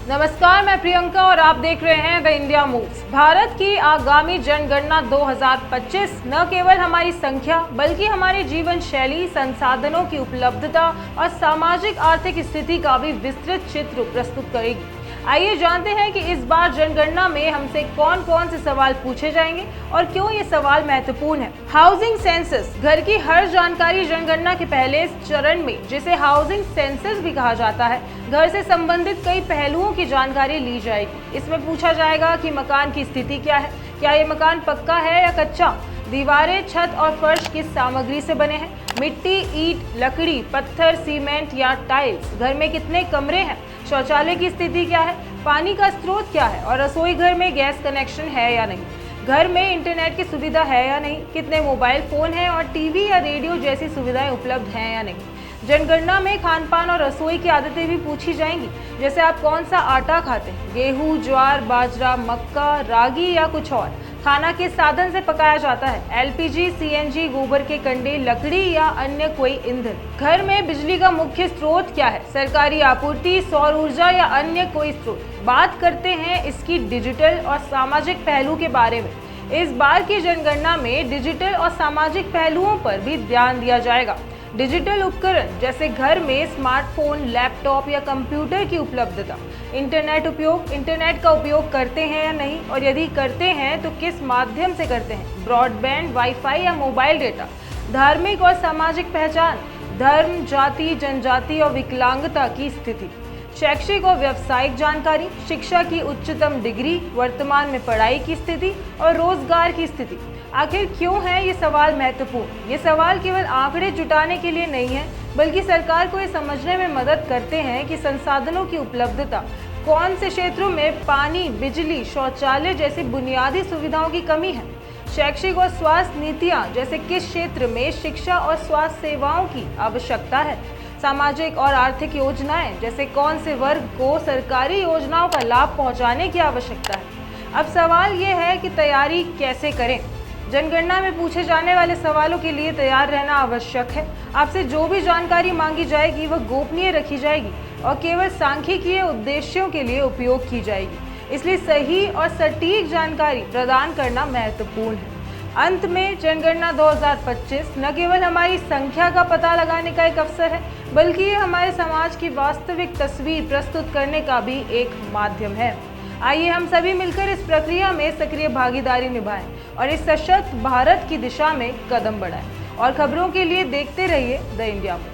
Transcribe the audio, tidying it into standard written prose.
नमस्कार, मैं प्रियंका और आप देख रहे हैं द इंडिया मूव्स। भारत की आगामी जनगणना 2025 न केवल हमारी संख्या बल्कि हमारी जीवन शैली, संसाधनों की उपलब्धता और सामाजिक आर्थिक स्थिति का भी विस्तृत चित्र प्रस्तुत करेगी। आइए जानते हैं कि इस बार जनगणना में हमसे कौन कौन से सवाल पूछे जाएंगे और क्यों ये सवाल महत्वपूर्ण है। हाउसिंग सेंसस, घर की हर जानकारी जनगणना के पहले चरण में, जिसे हाउसिंग सेंसस भी कहा जाता है, घर से संबंधित कई पहलुओं की जानकारी ली जाएगी। इसमें पूछा जाएगा कि मकान की स्थिति क्या है, क्या ये मकान पक्का है या कच्चा, दीवारें, छत और फर्श किस सामग्री से बने हैं, मिट्टी, ईंट, लकड़ी, पत्थर, सीमेंट या टाइल्स, घर में कितने कमरे हैं, शौचालय की स्थिति क्या है, पानी का स्रोत क्या है और रसोई घर में गैस कनेक्शन है या नहीं, घर में इंटरनेट की सुविधा है या नहीं, कितने मोबाइल फोन हैं और टीवी या रेडियो जैसी सुविधाएं उपलब्ध हैं या नहीं। जनगणना में खान पान और रसोई की आदतें भी पूछी जाएंगी, जैसे आप कौन सा आटा खाते हैं, गेहूं, ज्वार, बाजरा, मक्का, रागी या कुछ और। खाना किस साधन से पकाया जाता है, एलपीजी, सीएनजी, गोबर के कंडे, लकड़ी या अन्य कोई ईंधन। घर में बिजली का मुख्य स्रोत क्या है, सरकारी आपूर्ति, सौर ऊर्जा या अन्य कोई स्रोत। बात करते हैं इसकी डिजिटल और सामाजिक पहलू के बारे में। इस बार की जनगणना में डिजिटल और सामाजिक पहलुओं पर भी ध्यान दिया जाएगा। डिजिटल उपकरण जैसे घर में स्मार्टफोन, लैपटॉप या कंप्यूटर की उपलब्धता, इंटरनेट का उपयोग करते हैं या नहीं और यदि करते हैं तो किस माध्यम से करते हैं, ब्रॉडबैंड, वाईफाई या मोबाइल डेटा। धार्मिक और सामाजिक पहचान, धर्म, जाति, जनजाति और विकलांगता की स्थिति। शैक्षिक और व्यावसायिक जानकारी, शिक्षा की उच्चतम डिग्री, वर्तमान में पढ़ाई की स्थिति और रोजगार की स्थिति। आखिर क्यों है ये सवाल महत्वपूर्ण? ये सवाल केवल आंकड़े जुटाने के लिए नहीं है, बल्कि सरकार को ये समझने में मदद करते हैं कि संसाधनों की उपलब्धता, कौन से क्षेत्रों में पानी, बिजली, शौचालय जैसी बुनियादी सुविधाओं की कमी है, शैक्षिक और स्वास्थ्य नीतियाँ, जैसे किस क्षेत्र में शिक्षा और स्वास्थ्य सेवाओं की आवश्यकता है, सामाजिक और आर्थिक योजनाएं, जैसे कौन से वर्ग को सरकारी योजनाओं का लाभ पहुंचाने की आवश्यकता है। अब सवाल ये है कि तैयारी कैसे करें। जनगणना में पूछे जाने वाले सवालों के लिए तैयार रहना आवश्यक है। आपसे जो भी जानकारी मांगी जाएगी वह गोपनीय रखी जाएगी और केवल सांख्यिकीय उद्देश्यों के लिए उपयोग की जाएगी। इसलिए सही और सटीक जानकारी प्रदान करना महत्वपूर्ण है। अंत में जनगणना 2025 न केवल हमारी संख्या का पता लगाने का एक अवसर है, बल्कि ये हमारे समाज की वास्तविक तस्वीर प्रस्तुत करने का भी एक माध्यम है। आइए हम सभी मिलकर इस प्रक्रिया में सक्रिय भागीदारी निभाएं और इस सशक्त भारत की दिशा में कदम बढ़ाएं। और खबरों के लिए देखते रहिए द इंडिया मूव्स।